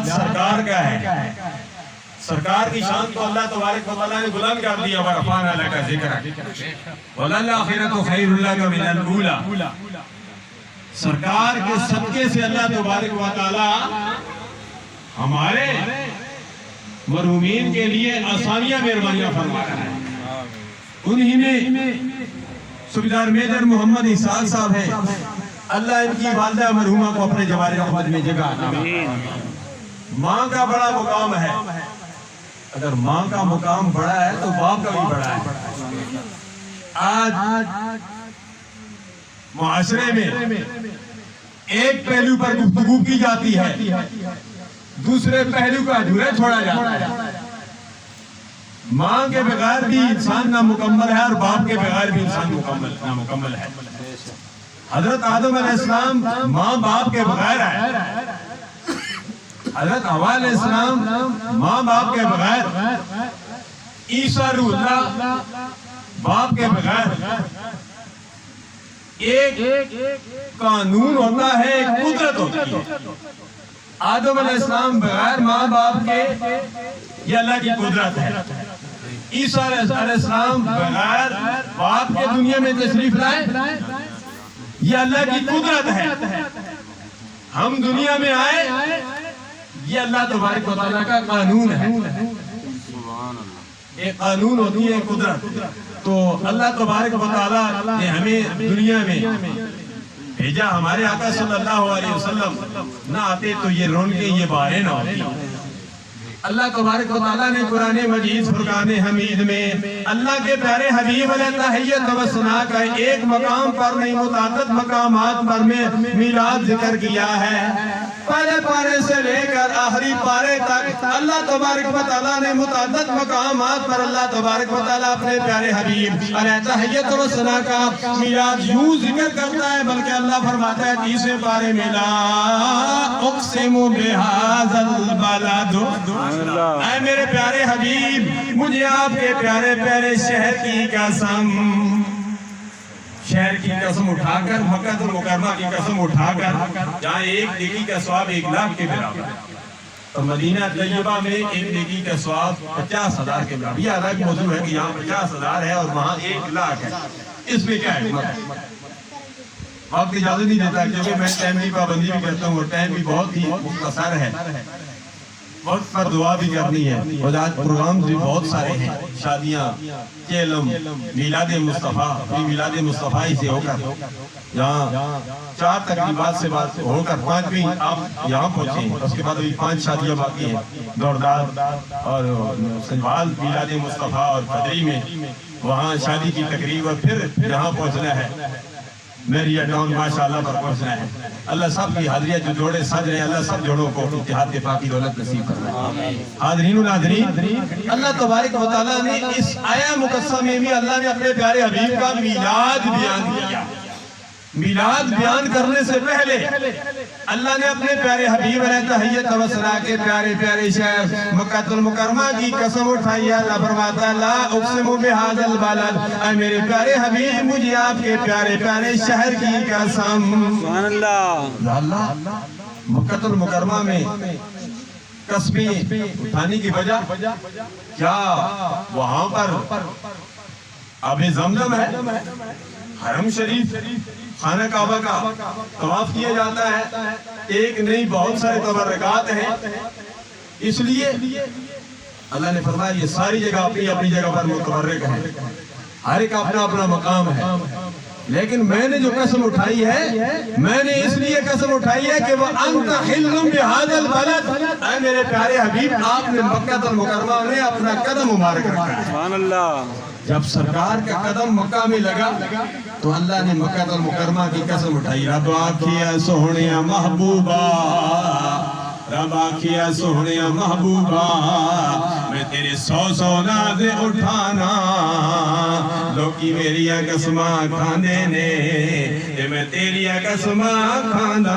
لحاظ سرکار کا ہے. سرکار کی شان کو اللہ تبارک و تعالیٰ نے بلند کر دیا. ورفعنا لک ذکرک وللآخرۃ خیر لک من الاولیٰ. سرکار کے صدقے سے اللہ تبارک و تعالیٰ ہمارے مرحومین کے لیے آسانیاں مہربانیاں فرما رہا ہے. انہی میں صوبیدار میجر محمد اسحاق صاحب ہیں. اللہ ان کی والدہ مرحومہ کو اپنے جوار رحمت میں جگہ عطا فرمائے. ماں کا بڑا مقام ہے. اگر ماں کا مقام بڑا ہے تو باپ کا بھی بڑا ہے. آج معاشرے میں ایک پہلو پر گفتگو کی جاتی ہے, دوسرے پہلو کا ادھورا چھوڑا جاتا ہے. ماں کے بغیر بھی انسان نامکمل ہے اور باپ کے بغیر بھی انسان نامکمل ہے. حضرت آدم علیہ السلام ماں باپ کے بغیر ہے. حضرت حوا علیہ السلام ماں باپ کے بغیر. عیسیٰ روح اللہ باپ کے بغیر. ایک قانون ہوتا ہے, ایک قدرت ہوتی ہے. آدم علیہ السلام بغیر ماں باپ کے یہ اللہ کی قدرت ہے. عیسیٰ علیہ السلام بغیر باپ کے دنیا میں تشریف لائے, یہ اللہ کی قدرت ہے. ہم دنیا میں آئے, یہ اللہ تبارک و تعالیٰ کا قانون ہے. ایک قانون ہوتی ہے قدرت. تو اللہ تبارک و تعالیٰ نے ہمیں دنیا میں بھیجا. ہمارے آقا صلی اللہ علیہ وسلم نہ آتے تو یہ رونقیں یہ بہاریں نہ ہوتی. اللہ تبارک و تعالیٰ نے قرآن مجید فرقان حمید میں اللہ کے پیارے حبیب علیہ تحیت و ثنا کا ایک مقام پر نہیں متعدد مقامات پر میں میلاد ذکر کیا ہے. پہلے پارے سے لے کر آخری پارے تک اللہ تبارک و تعالیٰ نے متعدد مقامات پر اللہ تبارک و تعالیٰ اپنے پیارے حبیب علیہ تحیت و ثنا کا میلاد یوں ذکر کرتا ہے. بلکہ اللہ فرماتا ہے تیسرے پارے میں لا اقسم بہذا البلد, اے میرے پیارے حبیب مجھے آپ کے پیارے پیارے شہر کی قسم, شہر کی قسم اٹھا کر, مکہ المکرمہ کی قسم اٹھا کر, جہاں ایک نیکی کا ثواب 1,00,000 کے برابر ہے, اور مدینہ طیبہ میں ایک نیکی کا ثواب 50,000 کے برابر. یہ الگ موضوع ہے کہ یہاں 50,000 ہے اور وہاں 1,00,000 ہے. اس میں کیا ہے؟ وقت اجازت نہیں دیتا کیونکہ میں ٹائم کی پابندی بھی کرتا ہوں اور ٹائم بھی بہت ہی مختصر ہے. وقت پر دعا بھی کرنی ہے. اور آج پروگرام بھی بہت سارے ہیں, شادیاں, کیلم, میلاد مصطفیٰ, میلاد مصطفیٰ سے ہو کر یہاں 4 تقریبات سے بات ہو کر 5ویں آپ یہاں پہنچے ہیں. اس کے بعد ابھی 5 شادیاں باقی ہیں, دوردار اور سنبھال میلاد مصطفیٰ اور قدری میں وہاں شادی کی تقریب, اور پھر یہاں پہنچنا ہے میری اٹاؤن ماشاءاللہ پر پہنچنا ہے. اللہ سب کی حاضریہ جو جوڑے سج رہے ہیں اللہ سب جوڑوں کو اتحاد کے پاکی دولت نصیب فرمائے. حاضرین و ناظرین, اللہ تبارک و تعالیٰ نے اس آیہ مقدسہ میں بھی اللہ نے اپنے پیارے حبیب کا میلاد بیان کیا. میلاد بیان کرنے سے پہلے اللہ نے اپنے پیارے حبیب علیہ تحیت و ثنا کے پیارے پیارے شہر مکہ المکرمہ کی قسم اٹھائی. اللہ فرماتا ہے لا اقسم بہذا البلد, اے میرے پیارے حبیب مجھے آپ کے پیارے پیارے شہر کی قسم. سبحان اللہ. اللہ مکہ المکرمہ میں قسمیں اٹھانے کی وجہ کیا وہاں پر آب زمزم ہے, حرم شریف, خانہ کعبہ کا طواف کیا جاتا ہے, ایک نہیں بہت سارے تبرکات ہیں. اس لیے اللہ نے فرمایا یہ ساری جگہ اپنی اپنی جگہ پر متبرک ہیں, ہر ایک اپنا اپنا مقام ہے. لیکن میں نے جو قسم اٹھائی ہے, میں نے اس لیے قسم اٹھائی ہے کہ وَأَنْتَ حِلٌّ بِهَذَا الْبَلَدِ, اے میرے پیارے حبیب آپ نے مکہ المکرمہ میں اپنا قدم مبارک رکھا ہے. سبحان اللہ. جب سرکار کا قدم مکہ میں لگا تو اللہ نے مکہ المکرمہ کی قسم اٹھائی. رب آکھیا سوہنیا محبوبہ, رب آکھیا سوہنیا محبوبہ, میں تیرے 100 نازے اٹھانا, لوکی میری قسمہ کھاندے نے تے میں تیری قسمہ کھانا.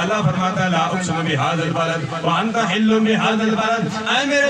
اللہ فرماتا ہے لا اقسم بہذا البلد وانت حل بہذا البلد, اے میرے